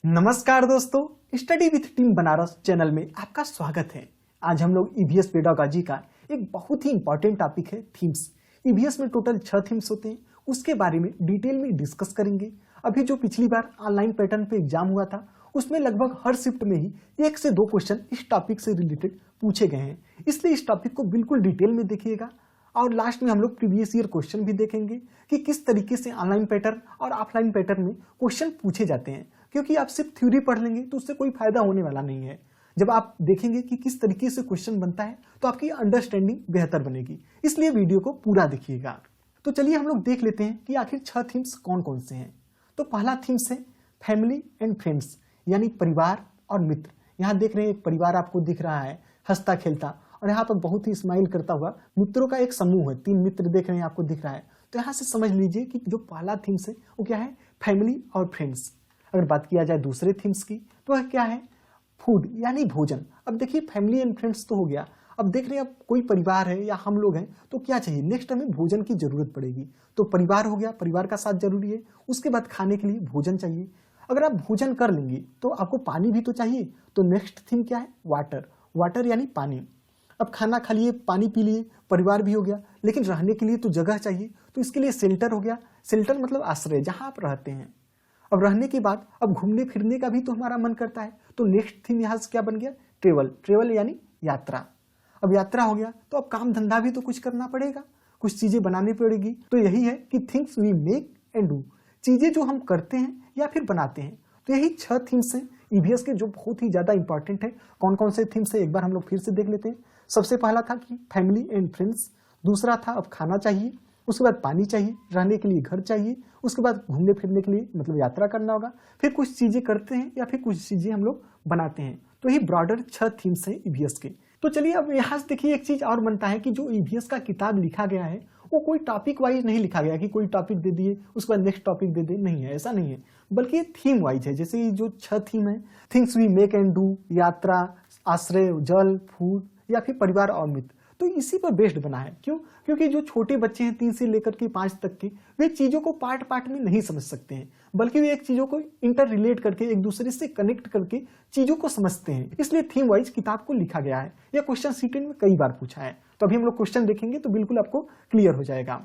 नमस्कार दोस्तों, study with team Banaras channel में आपका स्वागत है। आज हम लोग ईवीएस पेडागॉजी का एक बहुत ही इंपॉर्टेंट टॉपिक है थीम्स। ईवीएस में टोटल 6 थीम्स होते हैं, उसके बारे में डिटेल में डिस्कस करेंगे। अभी जो पिछली बार ऑनलाइन पैटर्न पे एग्जाम हुआ था उसमें लगभग हर शिफ्ट में ही 1 से 2 क्वेश्चन इस टॉपिक से रिलेटेड पूछे गए हैं, इसलिए इस टॉपिक को बिल्कुल डिटेल में देखिएगा। और लास्ट में हम लोग प्रीवियस ईयर क्वेश्चन भी देखेंगे कि किस तरीके से ऑनलाइन पैटर्न और ऑफलाइन पैटर्न में क्वेश्चन पूछे जाते हैं, क्योंकि आप सिर्फ थ्योरी पढ़ लेंगे तो उससे कोई फायदा होने वाला नहीं है। जब आप देखेंगे कि किस तरीके से क्वेश्चन बनता है तो आपकी अंडरस्टैंडिंग बेहतर बनेगी, इसलिए वीडियो को पूरा देखिएगा। तो चलिए हम लोग देख लेते हैं कि आखिर 6 थीम्स कौन कौन से हैं। तो पहला थीम्स है फैमिली एंड फ्रेंड्स, यानी परिवार और मित्र। यहाँ देख रहे हैं एक परिवार आपको दिख रहा है हंसता खेलता, और यहाँ पर बहुत ही स्माइल करता हुआ मित्रों का एक समूह है। 3 मित्र देख रहे हैं आपको दिख रहा है। तो यहाँ से समझ लीजिए कि जो पहला थीम्स है वो क्या है, फैमिली और फ्रेंड्स। अगर बात किया जाए दूसरे थीम्स की तो वह क्या है, फूड यानी भोजन। अब देखिए फैमिली एंड फ्रेंड्स तो हो गया, अब देख रहे हैं अब कोई परिवार है या हम लोग हैं तो क्या चाहिए, नेक्स्ट हमें भोजन की जरूरत पड़ेगी। तो परिवार हो गया, परिवार का साथ जरूरी है। उसके बाद खाने के लिए भोजन चाहिए। अगर आप भोजन कर लेंगे तो आपको पानी भी तो चाहिए। तो नेक्स्ट थीम क्या है, वाटर। वाटर यानी पानी। अब खाना खा लिए, पानी पी लिए, परिवार भी हो गया, लेकिन रहने के लिए तो जगह चाहिए, तो इसके लिए शेल्टर हो गया। शेल्टर मतलब आश्रय, जहां आप रहते हैं। अब रहने के बाद अब घूमने फिरने का भी तो हमारा मन करता है, तो नेक्स्ट थीम यहाँ से क्या बन गया, ट्रेवल। ट्रेवल यानी यात्रा। अब यात्रा हो गया तो अब काम धंधा भी तो कुछ करना पड़ेगा, कुछ चीजें बनानी पड़ेगी। तो यही है कि things we make and do, चीजें जो हम करते हैं या फिर बनाते हैं। तो यही 6 थीम्स हैं ईवीएस के, जो बहुत ही ज्यादा इंपॉर्टेंट है। कौन कौन से थीम्स है एक बार हम लोग फिर से देख लेते हैं। सबसे पहला था कि फैमिली एंड फ्रेंड्स, दूसरा था अब खाना चाहिए, उसके बाद पानी चाहिए, रहने के लिए घर चाहिए, उसके बाद घूमने फिरने के लिए मतलब यात्रा करना होगा, फिर कुछ चीजें करते हैं या फिर कुछ चीजें हम लोग बनाते हैं। तो ये ब्रॉडर 6 थीम्स हैं ईवीएस के। तो चलिए अब यहाँ से देखिए एक चीज और बनता है कि जो ईवीएस का किताब लिखा गया है वो कोई टॉपिक वाइज नहीं लिखा गया कि कोई टॉपिक दे दिए उसके बाद नेक्स्ट टॉपिक दे दे, नहीं है, ऐसा नहीं है, बल्कि ये थीम वाइज है। जैसे ये जो 6 थीम है, things we make and do, यात्रा, आश्रय, जल, फूड या फिर परिवार और मित्र, तो इसी पर बेस्ड बना है। क्यों? क्योंकि जो छोटे बच्चे हैं 3 से लेकर के 5 तक के, वे चीजों को पार्ट पार्ट में नहीं समझ सकते हैं, बल्कि वे एक चीजों को इंटर रिलेट करके एक दूसरे से कनेक्ट करके चीजों को समझते हैं। इसलिए थीम वाइज किताब को लिखा गया है। यह क्वेश्चन सीटेड में कई बार पूछा है, तो अभी हम लोग क्वेश्चन देखेंगे तो बिल्कुल आपको क्लियर हो जाएगा।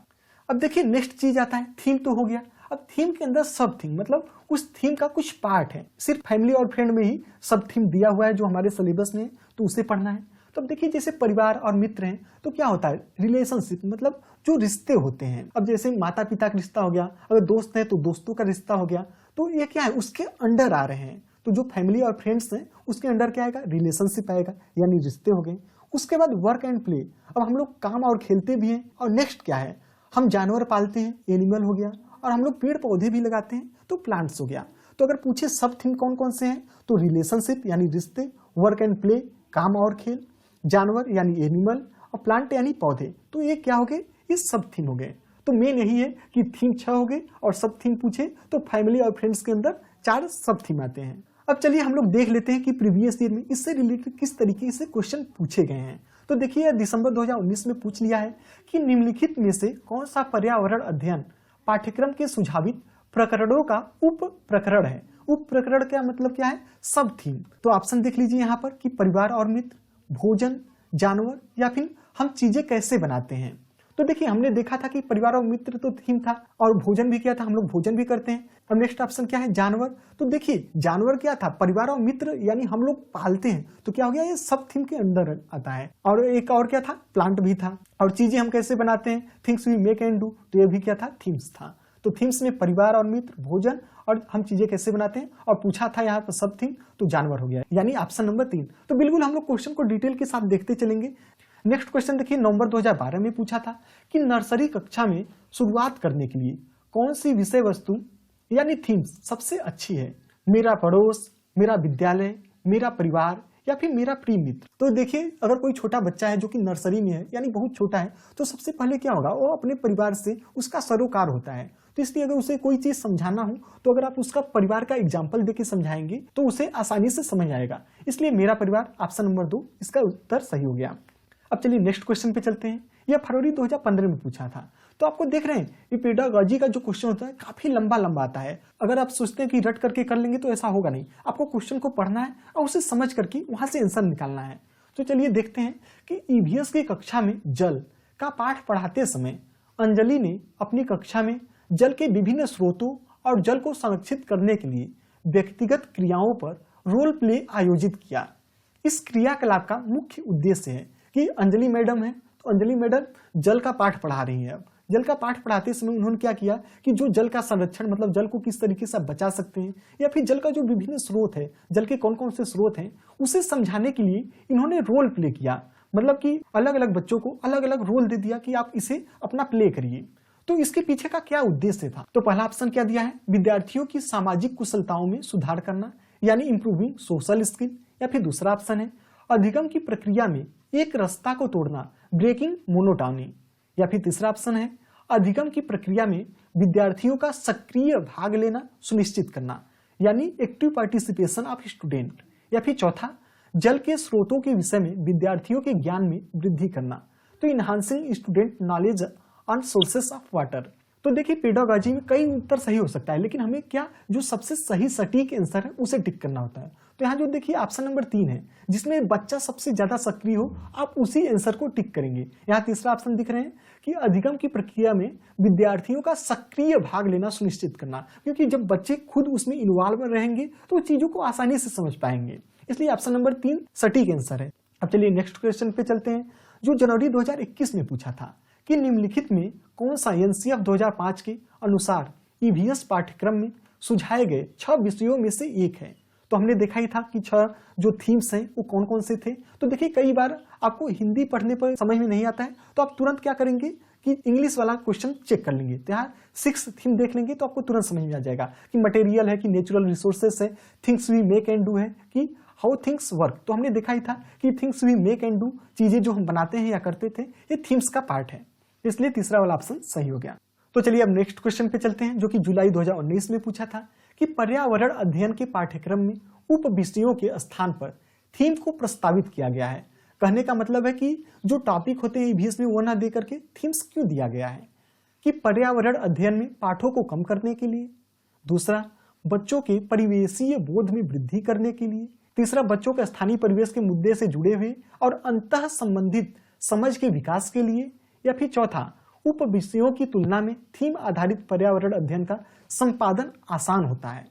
अब देखिए नेक्स्ट चीज आता है, थीम तो हो गया। अब थीम के अंदर सब थीम मतलब उस थीम का कुछ पार्ट है। सिर्फ फैमिली और फ्रेंड में ही सब थीम दिया हुआ है जो हमारे सिलेबस में है, तो उसे पढ़ना है। तो अब देखिए जैसे परिवार और मित्र हैं तो क्या होता है, रिलेशनशिप मतलब जो रिश्ते होते हैं। अब जैसे माता पिता का रिश्ता हो गया, अगर दोस्त है तो दोस्तों का रिश्ता हो गया, तो ये क्या है, उसके अंडर आ रहे हैं। तो जो फैमिली और फ्रेंड्स हैं उसके अंडर क्या आएगा, रिलेशनशिप आएगा, यानी रिश्ते हो गए। उसके बाद वर्क एंड प्ले, अब हम लोग काम और खेलते भी हैं। और नेक्स्ट क्या है, हम जानवर पालते हैं, एनिमल हो गया, और हम लोग पेड़ पौधे भी लगाते हैं, तो प्लांट्स हो गया। तो अगर पूछे सब थीम कौन कौन से हैं, तो रिलेशनशिप यानी रिश्ते, वर्क एंड प्ले काम और खेल, जानवर यानी एनिमल, और प्लांट यानी पौधे। तो ये क्या हो गए, ये सब थीम हो गए। तो मेन यही है कि थीम 6 हो गए, और सब थीम पूछे तो फैमिली और फ्रेंड्स के अंदर 4 सब थीम आते हैं। अब चलिए हम लोग देख लेते हैं कि प्रीवियस ईयर में इससे रिलेटेड किस तरीके से क्वेश्चन पूछे गए हैं। तो देखिए दिसंबर 2019 में पूछ लिया है कि निम्नलिखित में से कौन सा पर्यावरण अध्ययन पाठ्यक्रम के सुझावित प्रकरणों का उप प्रकरण है। उप प्रकरण क्या मतलब क्या है, सब थीम। तो ऑप्शन देख लीजिए यहाँ पर कि परिवार और मित्र, भोजन, जानवर, या फिर हम चीजें कैसे बनाते हैं। तो देखिए हमने देखा था कि परिवार और मित्र तो थीम था, और भोजन भी किया था, हम लोग भोजन भी करते हैं। अब नेक्स्ट ऑप्शन क्या है, जानवर। तो देखिए जानवर क्या था, परिवार और मित्र यानी हम लोग पालते हैं, तो क्या हो गया, ये सब थीम के अंदर आता है। और एक और क्या था, प्लांट भी था। और चीजें हम कैसे बनाते हैं, things we make and do, तो ये भी क्या था, थीम्स था। तो थीम्स में परिवार और मित्र, भोजन, और हम चीजें कैसे बनाते हैं, और पूछा था यहाँ पर सब थीम, तो जानवर हो गया, यानी ऑप्शन नंबर 3। तो बिल्कुल हम लोग क्वेश्चन को डिटेल के साथ देखते चलेंगे। नेक्स्ट क्वेश्चन देखिए, नवंबर 2012 में पूछा था कि नर्सरी कक्षा में शुरुआत करने के लिए कौन सी विषय वस्तु यानी थीम्स सबसे अच्छी है। मेरा पड़ोस, मेरा विद्यालय, मेरा परिवार, या फिर मेरा प्रिय मित्र। तो देखिए अगर कोई छोटा बच्चा है जो कि नर्सरी में है यानी बहुत छोटा है, तो सबसे पहले क्या होगा, वो अपने परिवार से उसका सरोकार होता है। तो इसलिए अगर उसे कोई चीज समझाना हो तो अगर आप उसका परिवार का एग्जाम्पल देके समझाएंगे तो उसे आसानी से समझ आएगा। इसलिए मेरा परिवार ऑप्शन नंबर 2 इसका उत्तर सही हो गया। अब चलिए नेक्स्ट क्वेश्चन पे चलते हैं। यह फरवरी 2015 में पूछा था। तो आपको देख रहे हैं ये पेडागॉजी का जो क्वेश्चन होता है काफी लंबा लंबा आता है। अगर आप सोचते हैं कि रट करके कर लेंगे तो ऐसा होगा नहीं, आपको क्वेश्चन को पढ़ना है और उसे समझ करके वहां से आंसर निकालना है। तो चलिए देखते हैं कि ईवीएस की कक्षा में जल का पाठ पढ़ाते समय अंजलि ने अपनी कक्षा में जल के विभिन्न स्रोतों और जल को संरक्षित करने के लिए व्यक्तिगत क्रियाओं पर रोल प्ले आयोजित किया। इस क्रियाकलाप का मुख्य उद्देश्य है कि अंजलि मैडम है, तो अंजलि मैडम जल का पाठ पढ़ा रही है। अब जल का पाठ पढ़ाते समय उन्होंने क्या किया कि जो जल का संरक्षण मतलब जल को किस तरीके से बचा सकते हैं या फिर जल का जो विभिन्न स्रोत है, जल के कौन कौन से स्रोत हैं, उसे समझाने के लिए इन्होंने रोल प्ले किया। मतलब कि अलग अलग बच्चों को अलग अलग रोल दे दिया कि आप इसे अपना प्ले करिए। तो इसके पीछे का क्या उद्देश्य था? तो पहला ऑप्शन क्या दिया है, विद्यार्थियों की सामाजिक कुशलताओं में सुधार करना यानी इंप्रूविंग सोशल स्किल। या फिर दूसरा ऑप्शन है अधिगम की प्रक्रिया में एक रास्ता को तोड़ना, ब्रेकिंग मोनोटोनी। या फिर तीसरा ऑप्शन है अधिगम की प्रक्रिया में विद्यार्थियों का सक्रिय भाग लेना सुनिश्चित करना यानी एक्टिव पार्टिसिपेशन ऑफ स्टूडेंट। या फिर चौथा जल के स्रोतों के विषय में विद्यार्थियों के ज्ञान में वृद्धि करना, तो enhancing student knowledge on sources of water. तो देखिए पेडागॉजी में कई उत्तर सही हो सकता है, लेकिन हमें क्या जो सबसे सही सटीक आंसर है उसे टिक करना होता है। तो यहाँ जो देखिए ऑप्शन नंबर 3 है जिसमें बच्चा सबसे ज्यादा सक्रिय हो, आप उसी आंसर को टिक करेंगे। यहाँ तीसरा ऑप्शन दिख रहे हैं कि अधिगम की प्रक्रिया में विद्यार्थियों का सक्रिय भाग लेना सुनिश्चित करना, क्योंकि जब बच्चे खुद उसमें इन्वॉल्व रहेंगे तो चीजों को आसानी से समझ पाएंगे, इसलिए ऑप्शन नंबर 3 सटीक आंसर है। अब चलिए नेक्स्ट क्वेश्चन पे चलते हैं जो जनवरी 2021 में पूछा था कि निम्नलिखित में कौन सा एनसीएफ 2005 के अनुसार ईवीएस पाठ्यक्रम में सुझाए गए 6 विषयों में से एक है। तो हमने देखा ही था कि 6 जो थीम्स हैं वो कौन कौन से थे। तो देखिए कई बार आपको हिंदी पढ़ने पर समझ में नहीं आता है तो आप तुरंत क्या करेंगे कि इंग्लिश वाला क्वेश्चन चेक कर लेंगे। तो यहाँ 6 थीम देख लेंगे तो आपको तुरंत समझ में आ जाएगा कि मटेरियल है, कि नेचुरल रिसोर्सेस है, things we make and do है, कि हाउ थिंग्स वर्क। तो हमने देखा ही था कि things we make and do चीजें जो हम बनाते हैं या करते थे ये थीम्स का पार्ट है, इसलिए तीसरा वाला ऑप्शन सही हो गया। तो चलिए अब नेक्स्ट क्वेश्चन पे चलते हैं जो कि जुलाई 2019 में पूछा था कि पर्यावरण अध्ययन के पाठ्यक्रम में उप विषयों के स्थान पर थीम को प्रस्तावित किया गया है। कहने का मतलब है कि जो टॉपिक होते हैं ईवीएस में वो ना दे करके थीम्स क्यों दिया गया है कि पर्यावरण अध्ययन में पाठों को कम करने के लिए, दूसरा बच्चों के परिवेशीय बोध में वृद्धि करने के लिए, तीसरा बच्चों के स्थानीय परिवेश के मुद्दे से जुड़े हुए और अंतः संबंधित समझ के विकास के लिए, या फिर चौथा उप विषयों की तुलना में थीम आधारित पर्यावरण अध्ययन का संपादन आसान होता है।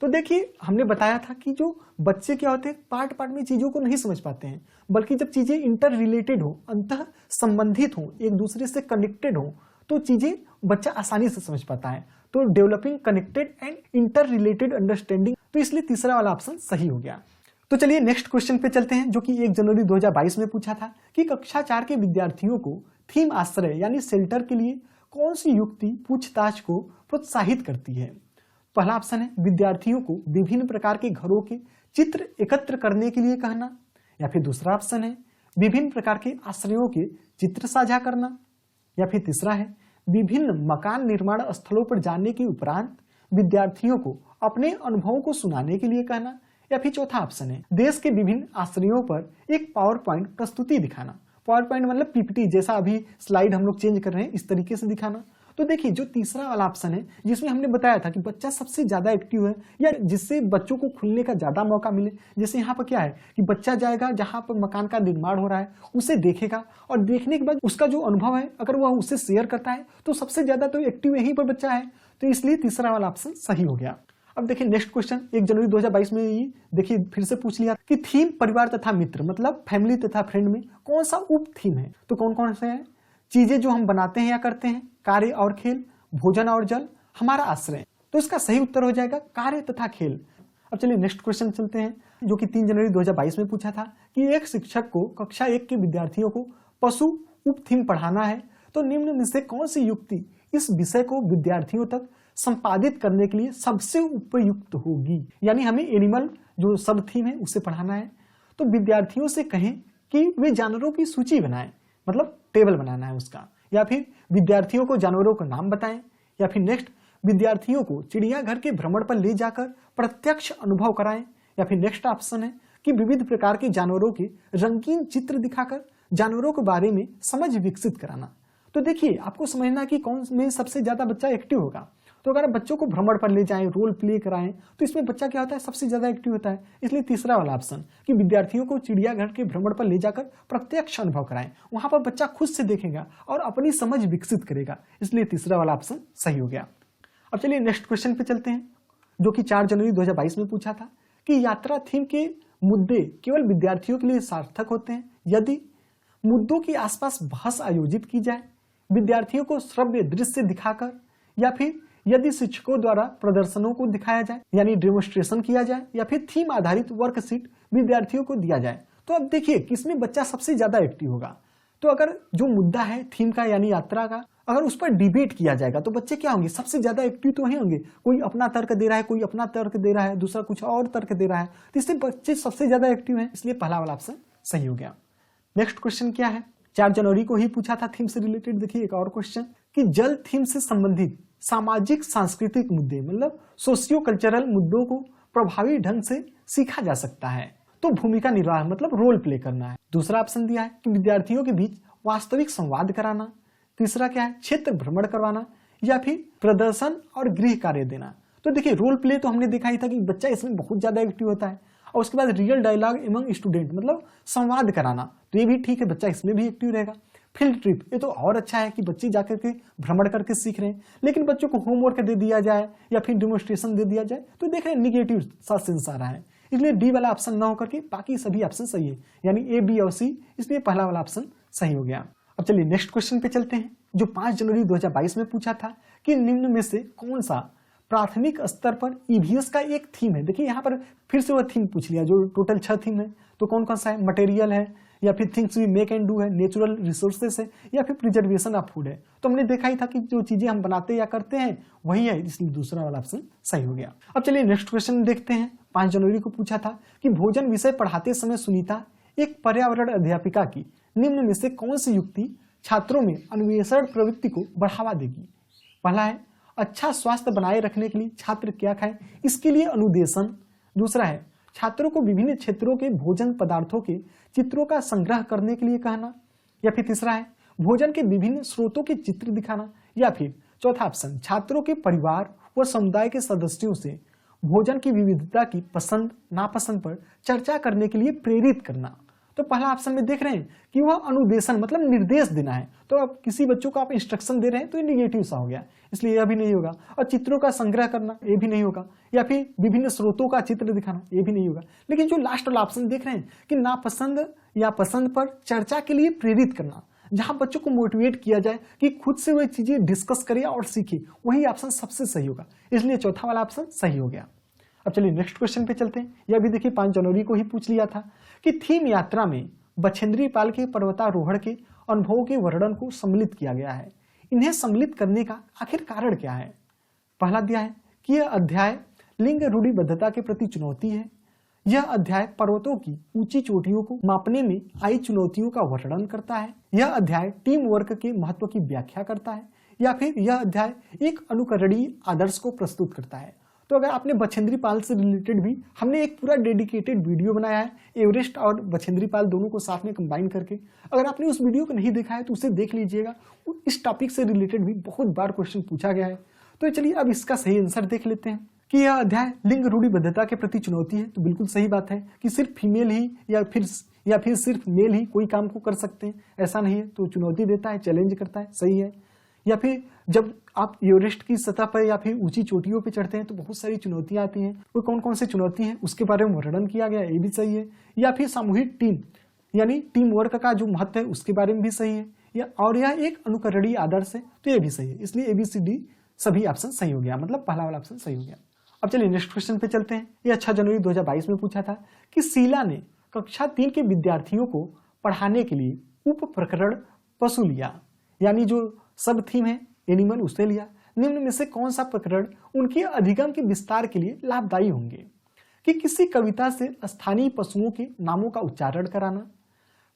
तो देखिए हमने बताया था कि जो बच्चे क्या होते हैं पार्ट पार्ट में चीजों को नहीं समझ पाते हैं, बल्कि जब चीजें इंटर रिलेटेड हो, अंतः संबंधित हो, एक दूसरे से कनेक्टेड हो, तो चीजें बच्चा आसानी से समझ पाता है। तो developing connected and inter related understanding, तो इसलिए तीसरा वाला ऑप्शन सही हो गया। तो चलिए नेक्स्ट क्वेश्चन पे चलते हैं जो कि 1 जनवरी 2022 में पूछा था कि कक्षा 4 के विद्यार्थियों को थीम आश्रय यानी शेल्टर के लिए कौन सी युक्ति पूछताछ को प्रोत्साहित करती है। पहला ऑप्शन है विद्यार्थियों को विभिन्न प्रकार के घरों के चित्र एकत्र करने के लिए कहना, या फिर दूसरा ऑप्शन है विभिन्न प्रकार के आश्रयों के चित्र साझा करना, या फिर तीसरा है विभिन्न मकान निर्माण स्थलों पर जाने के उपरांत विद्यार्थियों को अपने अनुभवों को सुनाने के लिए कहना, या फिर चौथा ऑप्शन है देश के विभिन्न आश्रयों पर एक पावर पॉइंट प्रस्तुति दिखाना। पावर पॉइंट मतलब पीपीटी जैसा अभी स्लाइड हम लोग चेंज कर रहे हैं इस तरीके से दिखाना। तो देखिए जो तीसरा वाला ऑप्शन है जिसमें हमने बताया था कि बच्चा सबसे ज्यादा एक्टिव है या जिससे बच्चों को खुलने का ज्यादा मौका मिले, जैसे यहाँ पर क्या है कि बच्चा जाएगा जहाँ पर मकान का निर्माण हो रहा है उसे देखेगा और देखने के बाद उसका जो अनुभव है अगर वह उसे शेयर करता है तो सबसे ज्यादा तो एक्टिव यहीं पर बच्चा है, तो इसलिए तीसरा वाला ऑप्शन सही हो गया। अब देखिए नेक्स्ट क्वेश्चन 1 जनवरी 2022 में ही देखिए फिर से पूछ लिया कि थीम परिवार तथा मित्र मतलब फैमिली तथा फ्रेंड में कौन सा उप थीम है। तो कौन कौन से हैं, चीजें जो हम बनाते हैं या करते हैं, कार्य और खेल, भोजन और जल, हमारा आश्रय। तो इसका सही उत्तर हो जाएगा कार्य तथा खेल। अब चलिए नेक्स्ट क्वेश्चन चलते हैं जो कि 3 जनवरी 2022 में पूछा था कि एक शिक्षक को कक्षा 1 के विद्यार्थियों को पशु उप थीम पढ़ाना है तो निम्न में से कौन सी युक्ति इस विषय को विद्यार्थियों तक संपादित करने के लिए सबसे उपयुक्त होगी। यानी हमें एनिमल जो सब थीम है उसे पढ़ाना है, तो विद्यार्थियों से कहें कि वे जानवरों की सूची बनाएं, मतलब टेबल बनाना है उसका, या फिर विद्यार्थियों को जानवरों का नाम बताएं, या फिर नेक्स्ट विद्यार्थियों को चिड़ियाघर के भ्रमण पर ले जाकर प्रत्यक्ष अनुभव कराएं, या फिर नेक्स्ट ऑप्शन है कि विविध प्रकार के जानवरों के रंगीन चित्र दिखाकर जानवरों के बारे में समझ विकसित कराना। तो तो देखिए आपको समझना कि कौन में सबसे ज्यादा बच्चा एक्टिव होगा। तो अगर आप बच्चों को भ्रमण पर ले जाएं, रोल प्ले कराएं, तो इसमें बच्चा क्या होता है, सबसे ज्यादा एक्टिव होता है। इसलिए तीसरा वाला ऑप्शन कि विद्यार्थियों को चिड़ियाघर के भ्रमण पर ले जाकर प्रत्यक्ष अनुभव कराएं, वहां पर बच्चा खुद से देखेगा और अपनी समझ विकसित करेगा, इसलिए तीसरा वाला ऑप्शन सही हो गया। अब चलिए नेक्स्ट क्वेश्चन पे चलते हैं, जो कि 4 जनवरी 2022 में पूछा था कि यात्रा थीम के मुद्दे केवल विद्यार्थियों के लिए सार्थक होते हैं यदि मुद्दों के आसपास बहस आयोजित की जाए, विद्यार्थियों को श्रव्य दृश्य दिखाकर, या फिर यदि शिक्षकों द्वारा प्रदर्शनों को दिखाया जाए यानी डेमोन्स्ट्रेशन किया जाए, या फिर थीम आधारित वर्कशीट विद्यार्थियों को दिया जाए। तो अब देखिए किसमें बच्चा सबसे ज्यादा एक्टिव होगा। तो अगर जो मुद्दा है थीम का यानी यात्रा का, अगर उस पर डिबेट किया जाएगा तो बच्चे क्या होंगे, सबसे ज्यादा एक्टिव तो वही होंगे। कोई अपना तर्क दे रहा है, कोई अपना तर्क दे रहा है, दूसरा कुछ और तर्क दे रहा है, तो इससे बच्चे सबसे ज्यादा एक्टिव हैं, इसलिए पहला वाला ऑप्शन सही हो गया। नेक्स्ट क्वेश्चन क्या है, 4 जनवरी को ही पूछा था थीम से रिलेटेड। देखिए एक और क्वेश्चन कि जल थीम से संबंधित सामाजिक सांस्कृतिक मुद्दे मतलब सोशियो कल्चरल मुद्दों को प्रभावी ढंग से सीखा जा सकता है, तो भूमिका निर्वाह मतलब रोल प्ले करना है। दूसरा ऑप्शन दिया है कि विद्यार्थियों के बीच वास्तविक संवाद कराना। तीसरा क्या है, क्षेत्र भ्रमण करवाना, या फिर प्रदर्शन और गृह कार्य देना। तो देखिए रोल प्ले तो हमने देखा ही था कि बच्चा इसमें बहुत ज्यादा एक्टिव होता है, और उसके बाद रियल डायलॉग एमंग स्टूडेंट मतलब संवाद कराना, तो ये भी ठीक है, बच्चा इसमें भी एक्टिव रहेगा। फील्ड ट्रिप ये तो और अच्छा है कि बच्चे जाकर के भ्रमण करके सीख रहे हैं, लेकिन बच्चों को होमवर्क दे दिया जाए या फिर डेमोन्स्ट्रेशन दे दिया जाए तो देख रहे हैं निगेटिव सा सेंस आ रहा है, इसलिए डी वाला ऑप्शन न होकर के बाकी सभी ऑप्शन सही है, यानी ए बी और सी, इसलिए पहला वाला ऑप्शन सही हो गया। अब चलिए नेक्स्ट क्वेश्चन पे चलते हैं, जो 5 जनवरी 2022 में पूछा था कि निम्न में से कौन सा प्राथमिक स्तर पर ईवीएस का एक थीम है। देखिए यहाँ पर फिर से वह थीम पूछ लिया, जो टोटल 6 थीम है, तो कौन कौन सा है, मटेरियल है, या फिर things we make and do है, नेचुरल रिसोर्सेस है, या फिर प्रिजर्वेशन ऑफ फूड है। तो हमने देखा ही था कि जो चीजें हम बनाते या करते हैं वही है, इसलिए दूसरा वाला ऑप्शन सही हो गया। अब चलिए नेक्स्ट क्वेश्चन देखते हैं, 5 जनवरी को पूछा था कि भोजन विषय पढ़ाते समय सुनीता एक पर्यावरण अध्यापिका की निम्न में से कौन सी युक्ति छात्रों में अन्वेषण प्रवृत्ति को बढ़ावा देगी। पहला है अच्छा स्वास्थ्य बनाए रखने के लिए छात्र क्या खाएं, इसके लिए अनुदेशन। दूसरा है छात्रों को विभिन्न क्षेत्रों के भोजन पदार्थों के चित्रों का संग्रह करने के लिए कहना, या फिर तीसरा है भोजन के विभिन्न स्रोतों के चित्र दिखाना, या फिर चौथा ऑप्शन छात्रों के परिवार व समुदाय के सदस्यों से भोजन की विविधता की पसंद नापसंद पर चर्चा करने के लिए प्रेरित करना। तो पहला ऑप्शन में देख रहे हैं कि वह अनुदेशन मतलब निर्देश देना है, तो अब किसी बच्चों को आप इंस्ट्रक्शन दे रहे हैं तो ये निगेटिव सा हो गया, इसलिए यह भी नहीं होगा। और चित्रों का संग्रह करना ये भी नहीं होगा, या फिर विभिन्न स्रोतों का चित्र दिखाना ये भी नहीं होगा। लेकिन जो लास्ट वाला ऑप्शन देख रहे हैं कि नापसंद या पसंद पर चर्चा के लिए प्रेरित करना, जहां बच्चों को मोटिवेट किया जाए कि खुद से वह चीजें डिस्कस करे और सीखे, वही ऑप्शन सबसे सही होगा, इसलिए चौथा वाला ऑप्शन सही हो गया। अब चलिए नेक्स्ट क्वेश्चन पे चलते हैं, यह भी देखिए 5 जनवरी को ही पूछ लिया था कि थीम यात्रा में बछेंद्री पाल के पर्वतारोहण के अनुभवों के वर्णन को सम्मिलित किया गया है, इन्हें सम्मिलित करने का आखिर कारण क्या है। पहला दिया है कि यह अध्याय लिंग रूढ़िबद्धता के प्रति चुनौती है, यह अध्याय पर्वतों की ऊंची चोटियों को मापने में आई चुनौतियों का वर्णन करता है, यह अध्याय टीम वर्क के महत्व की व्याख्या करता है, या फिर यह अध्याय एक अनुकरणीय आदर्श को प्रस्तुत करता है। तो अगर आपने बछेंद्री पाल से रिलेटेड भी हमने एक पूरा डेडिकेटेड वीडियो बनाया है, एवरेस्ट और बछेंद्री पाल दोनों को साथ में कंबाइन करके, अगर आपने उस वीडियो को नहीं देखा है तो उसे देख लीजिएगा। इस टॉपिक से रिलेटेड भी बहुत बार क्वेश्चन पूछा गया है। तो चलिए अब इसका सही आंसर देख लेते हैं कि यह अध्याय लिंग रूढ़िबद्धता के प्रति चुनौती है। तो बिल्कुल सही बात है कि सिर्फ फीमेल ही या फिर सिर्फ मेल ही कोई काम को कर सकते हैं, ऐसा नहीं है, तो चुनौती देता है, चैलेंज करता है, सही है। या फिर जब आप एवरेस्ट की सतह पर या फिर ऊंची चोटियों पर चढ़ते हैं तो बहुत सारी चुनौतियां आती हैं, वो कौन कौन सी चुनौती हैं उसके बारे में वर्णन किया गया, ये भी सही है। या फिर सामूहिक टीम यानी टीम वर्क का जो महत्व है उसके बारे में भी सही है, या और यह एक अनुकरणीय आदर्श है, तो ये भी सही है। इसलिए ABCD सभी ऑप्शन सही हो गया, मतलब पहला वाला ऑप्शन सही हो गया। अब चलिए नेक्स्ट क्वेश्चन पे चलते हैं। यह 6 जनवरी 2022 में पूछा था कि शीला ने कक्षा 3 के विद्यार्थियों को पढ़ाने के लिए उप प्रकरण पशु लिया, यानी जो सब थीम है एनिमल उसे लिया। निम्न में से कौन सा प्रकरण उनके अधिगम के विस्तार के लिए लाभदायी होंगे। कि किसी कविता से स्थानीय पशुओं के नामों का उच्चारण कराना,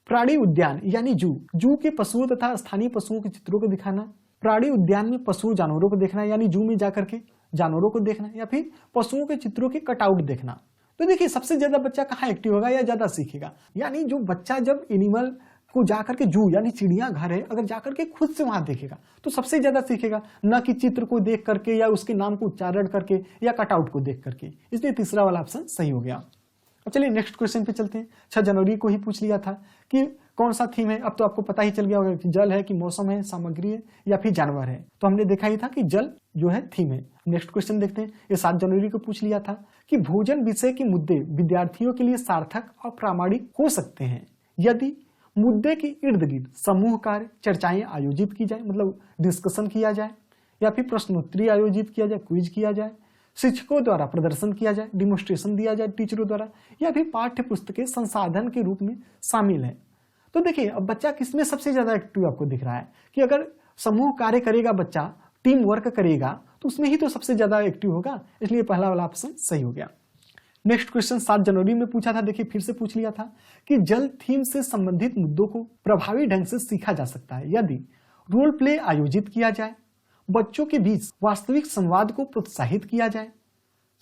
प्राणी उद्यान यानी जू के पशुओं तथा स्थानीय पशुओं के चित्रों को दिखाना, प्राणी उद्यान में पशु जानवरों को देखना यानी जू में जाकर के जानवरों को देखना, या फिर पशुओं के चित्रों के कटआउट देखना। तो देखिए सबसे ज्यादा बच्चा कहाँ एक्टिव होगा या ज्यादा सीखेगा, यानी जो बच्चा जब एनिमल को जाकर के जू यानी चिड़ियाघर है, अगर जाकर के खुद से वहां देखेगा तो सबसे ज्यादा सीखेगा, न कि चित्र को देख करके या उसके नाम को उच्चारण करके या कटआउट को देख करके। इसलिए तीसरा वाला ऑप्शन सही हो गया। अब चलिए नेक्स्ट क्वेश्चन पे चलते हैं। 6 जनवरी को ही पूछ लिया था कि कौन सा थीम है। अब तो आपको पता ही चल गया होगा कि जल है कि मौसम है, सामग्री है या फिर जानवर है। तो हमने देखा ही था कि जल जो है थीम है। नेक्स्ट क्वेश्चन देखते हैं। ये 7 जनवरी को पूछ लिया था कि भोजन विषय के मुद्दे विद्यार्थियों के लिए सार्थक और प्रामाणिक हो सकते हैं यदि मुद्दे के इर्द गिर्द समूह कार्य चर्चाएं आयोजित की जाए, मतलब डिस्कशन किया जाए, या फिर प्रश्नोत्तरी आयोजित किया जाए, क्विज किया जाए, शिक्षकों द्वारा प्रदर्शन किया जाए, डिमोन्स्ट्रेशन दिया जाए टीचरों द्वारा, या फिर पाठ्य पुस्तकें संसाधन के रूप में शामिल है। तो देखिए अब बच्चा किसमें सबसे ज्यादा एक्टिव आपको दिख रहा है कि अगर समूह कार्य करेगा बच्चा, टीम वर्क करेगा तो उसमें ही तो सबसे ज्यादा एक्टिव होगा। इसलिए पहला वाला ऑप्शन सही हो गया। नेक्स्ट क्वेश्चन 7 जनवरी में पूछा था, देखिए फिर से पूछ लिया था कि जल थीम से संबंधित मुद्दों को प्रभावी ढंग से सीखा जा सकता है यदि रोल प्ले आयोजित किया जाए, बच्चों के बीच वास्तविक संवाद को प्रोत्साहित किया जाए,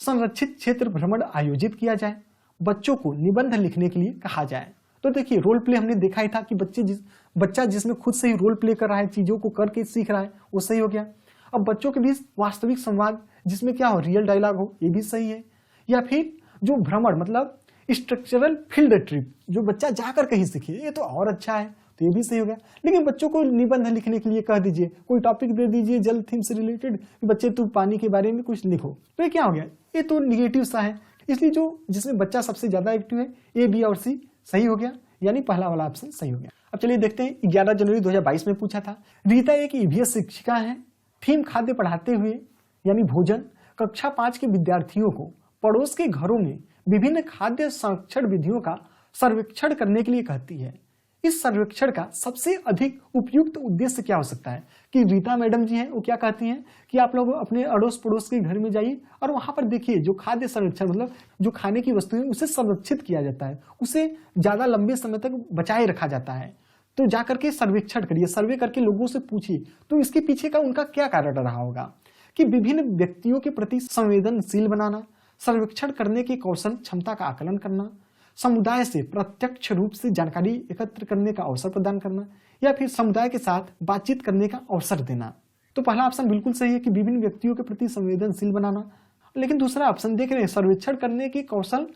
संरक्षित क्षेत्र भ्रमण आयोजित किया जाए, बच्चों को निबंध लिखने के लिए कहा जाए। तो देखिए रोल प्ले हमने देखा ही था कि बच्चा जिसमें खुद से ही रोल प्ले कर रहा है, चीजों को करके सीख रहा है, वो सही हो गया। अब बच्चों के बीच वास्तविक संवाद जिसमें क्या हो, रियल डायलॉग हो, ये भी सही है। या फिर जो भ्रमण मतलब स्ट्रक्चरल फील्ड ट्रिप, जो बच्चा जाकर कहीं सीखे, ये तो और अच्छा है, तो ये भी सही हो गया। लेकिन बच्चों को निबंध लिखने के लिए कह दीजिए, कोई टॉपिक दे दीजिए जल थीम से रिलेटेड, बच्चे तू पानी के बारे में कुछ लिखो, तो ये क्या हो गया, ये तो निगेटिव सा है। इसलिए जो जिसमें बच्चा सबसे ज्यादा एक्टिव है, ए, बी और सी सही हो गया, यानी पहला वाला ऑप्शन सही हो गया। अब चलिए देखते हैं 11 जनवरी 2022 में पूछा था, रीता एक ईवीएस शिक्षिका है, थीम खाद्य पढ़ाते हुए यानी भोजन कक्षा 5 के विद्यार्थियों को पड़ोस के घरों में विभिन्न खाद्य संरक्षण विधियों का सर्वेक्षण करने के लिए कहती है। इस सर्वेक्षण का सबसे अधिक उपयुक्त उद्देश्य क्या हो सकता है कि रीता मैडम जी हैं वो क्या कहती हैं कि आप लोग अपने अड़ोस पड़ोस के घर में जाइए और वहां पर देखिए जो खाद्य संरक्षण मतलब जो खाने की वस्तुएं उसे संरक्षित किया जाता है, उसे ज्यादा लंबे समय तक बचाए रखा जाता है। तो जाकर के सर्वेक्षण करिए, सर्वे करके लोगों से पूछिए तो इसके पीछे का उनका क्या कारण रहा होगा कि विभिन्न व्यक्तियों के प्रति संवेदनशील बनाना, सर्वेक्षण करने के कौशल क्षमता का आकलन करना, समुदाय से प्रत्यक्ष रूप से जानकारी एकत्र करने का अवसर प्रदान करना, या फिर समुदाय के साथ बातचीत करने का अवसर देना। तो पहला ऑप्शन बिल्कुल सही है कि विभिन्न व्यक्तियों के प्रति संवेदनशील बनाना। लेकिन दूसरा ऑप्शन देख रहे हैं सर्वेक्षण करने के कौशल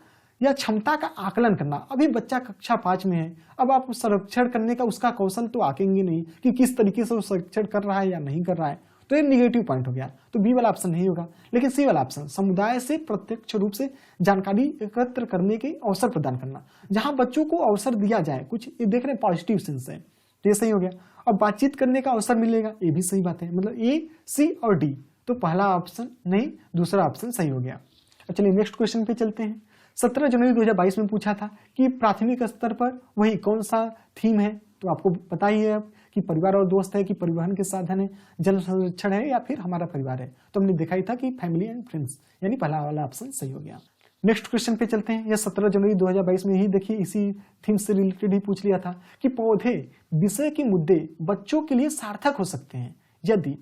या क्षमता का आकलन करना। अभी बच्चा कक्षा 5 में है, अब आप सर्वेक्षण करने का उसका कौशल तो आकेंगे नहीं कि किस तरीके से वो सर्वेक्षण कर रहा है या नहीं कर रहा है, तो ये निगेटिव पॉइंट हो गया। तो बी वाला ऑप्शन नहीं होगा। लेकिन सी वाला ऑप्शन समुदाय से प्रत्यक्ष रूप से जानकारी एकत्र करने के अवसर प्रदान करना, जहां बच्चों को अवसर दिया जाए, कुछ देख रहे हैं पॉजिटिव सेंस है, तो ये सही हो गया। और बातचीत करने का अवसर मिलेगा, ये भी सही बात है। मतलब ए, सी और डी, तो पहला ऑप्शन नहीं, दूसरा ऑप्शन सही हो गया। चलिए नेक्स्ट क्वेश्चन पे चलते हैं। 17 जनवरी 2022 में पूछा था कि प्राथमिक स्तर पर वही कौन सा थीम है, तो आपको पता ही है अब कि परिवार और दोस्त है, कि परिवहन के साधन है, जल संरक्षण है, या फिर हमारा परिवार है। तो हमने देखा ही था कि फैमिली एंड फ्रेंड्स, यानी पहला वाला ऑप्शन सही हो गया। नेक्स्ट क्वेश्चन पे चलते हैं। यह 17 जनवरी 2022 में ही देखिए इसी थीम से रिलेटेड ही पूछ लिया था कि पौधे विषय के मुद्दे बच्चों के लिए सार्थक हो सकते हैं यदि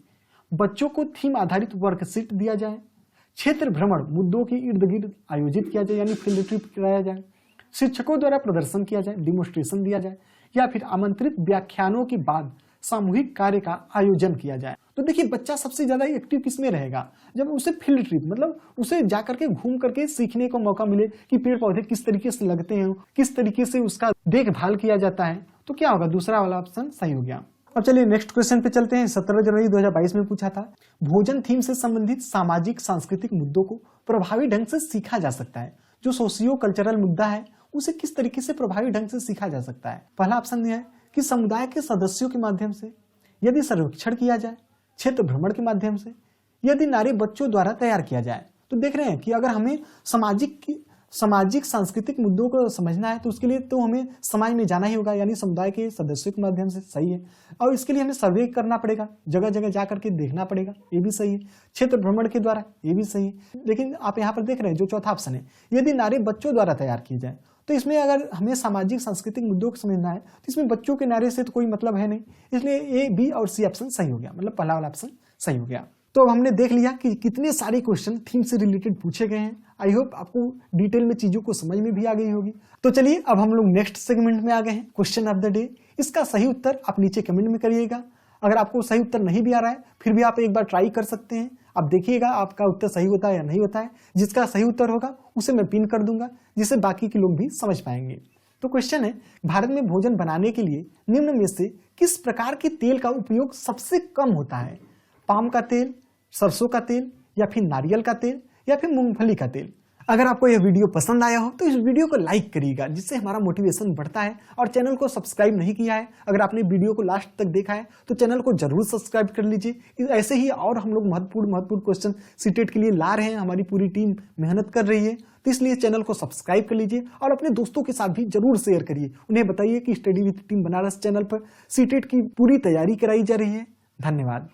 बच्चों को थीम आधारित वर्कशीट दिया जाए, क्षेत्र भ्रमण मुद्दों के इर्द गिर्द आयोजित किया जाए यानी फील्ड ट्रिप कराया जाए, शिक्षकों द्वारा प्रदर्शन किया जाए, डिमोन्स्ट्रेशन दिया जाए, या फिर आमंत्रित व्याख्यानों के बाद सामूहिक कार्य का आयोजन किया जाए। तो देखिए बच्चा सबसे ज्यादा एक्टिव किसमें रहेगा, जब उसे फील्ड ट्रिप मतलब उसे जाकर के घूम करके सीखने को मौका मिले कि पेड़ पौधे किस तरीके से लगते हैं, किस तरीके से उसका देखभाल किया जाता है, तो क्या होगा, दूसरा वाला ऑप्शन सही हो गया। अब चलिए नेक्स्ट क्वेश्चन पे चलते हैं। 17 जनवरी 2022 में पूछा था भोजन थीम से संबंधित सामाजिक सांस्कृतिक मुद्दों को प्रभावी ढंग से सीखा जा सकता है। जो सोशियो कल्चरल मुद्दा है उसे किस तरीके से प्रभावी ढंग से सीखा जा सकता है। पहला ऑप्शन यह है कि समुदाय के सदस्यों के माध्यम से, यदि सर्वेक्षण किया जाए, क्षेत्र भ्रमण के माध्यम से, यदि नारे बच्चों द्वारा तैयार किया जाए। तो देख रहे हैं कि अगर हमें सामाजिक सांस्कृतिक मुद्दों को समझना है तो उसके लिए तो हमें समाज में जाना ही होगा, यानी समुदाय के सदस्यों के माध्यम से सही है। और इसके लिए हमें सर्वे करना पड़ेगा, जगह जगह जाकर के देखना पड़ेगा, ये भी सही है। क्षेत्र भ्रमण के द्वारा, ये भी सही है। लेकिन आप यहाँ पर देख रहे हैं जो चौथा ऑप्शन है, यदि नारे बच्चों द्वारा तैयार किए जाए, तो इसमें अगर हमें सामाजिक सांस्कृतिक मुद्दों को समझना है तो इसमें बच्चों के नारे से तो कोई मतलब है नहीं, इसलिए ए, बी और सी ऑप्शन सही हो गया, मतलब पहला वाला ऑप्शन सही हो गया। तो अब हमने देख लिया कि कितने सारे क्वेश्चन थीम से रिलेटेड पूछे गए हैं। आई होप आपको डिटेल में चीजों को समझ में भी आ गई होगी। तो चलिए अब हम लोग नेक्स्ट सेगमेंट में आ गए हैं, क्वेश्चन ऑफ द डे। इसका सही उत्तर आप नीचे कमेंट में करिएगा। अगर आपको सही उत्तर नहीं भी आ रहा है फिर भी आप एक बार ट्राई कर सकते हैं। आप देखिएगा आपका उत्तर सही होता है या नहीं होता है। जिसका सही उत्तर होगा उसे मैं पिन कर दूंगा, जिससे बाकी के लोग भी समझ पाएंगे। तो क्वेश्चन है, भारत में भोजन बनाने के लिए निम्न में से किस प्रकार के तेल का उपयोग सबसे कम होता है? पाम का तेल, सरसों का तेल, या फिर नारियल का तेल, या फिर मूंगफली का तेल। अगर आपको यह वीडियो पसंद आया हो तो इस वीडियो को लाइक करिएगा, जिससे हमारा मोटिवेशन बढ़ता है। और चैनल को सब्सक्राइब नहीं किया है, अगर आपने वीडियो को लास्ट तक देखा है तो चैनल को जरूर सब्सक्राइब कर लीजिए। ऐसे ही और हम लोग महत्वपूर्ण क्वेश्चन सीटेट के लिए ला रहे हैं, हमारी पूरी टीम मेहनत कर रही है। तो इसलिए चैनल को सब्सक्राइब कर लीजिए और अपने दोस्तों के साथ भी जरूर शेयर करिए। उन्हें बताइए कि study with team Banaras channel पर सीटेट की पूरी तैयारी कराई जा रही है। धन्यवाद।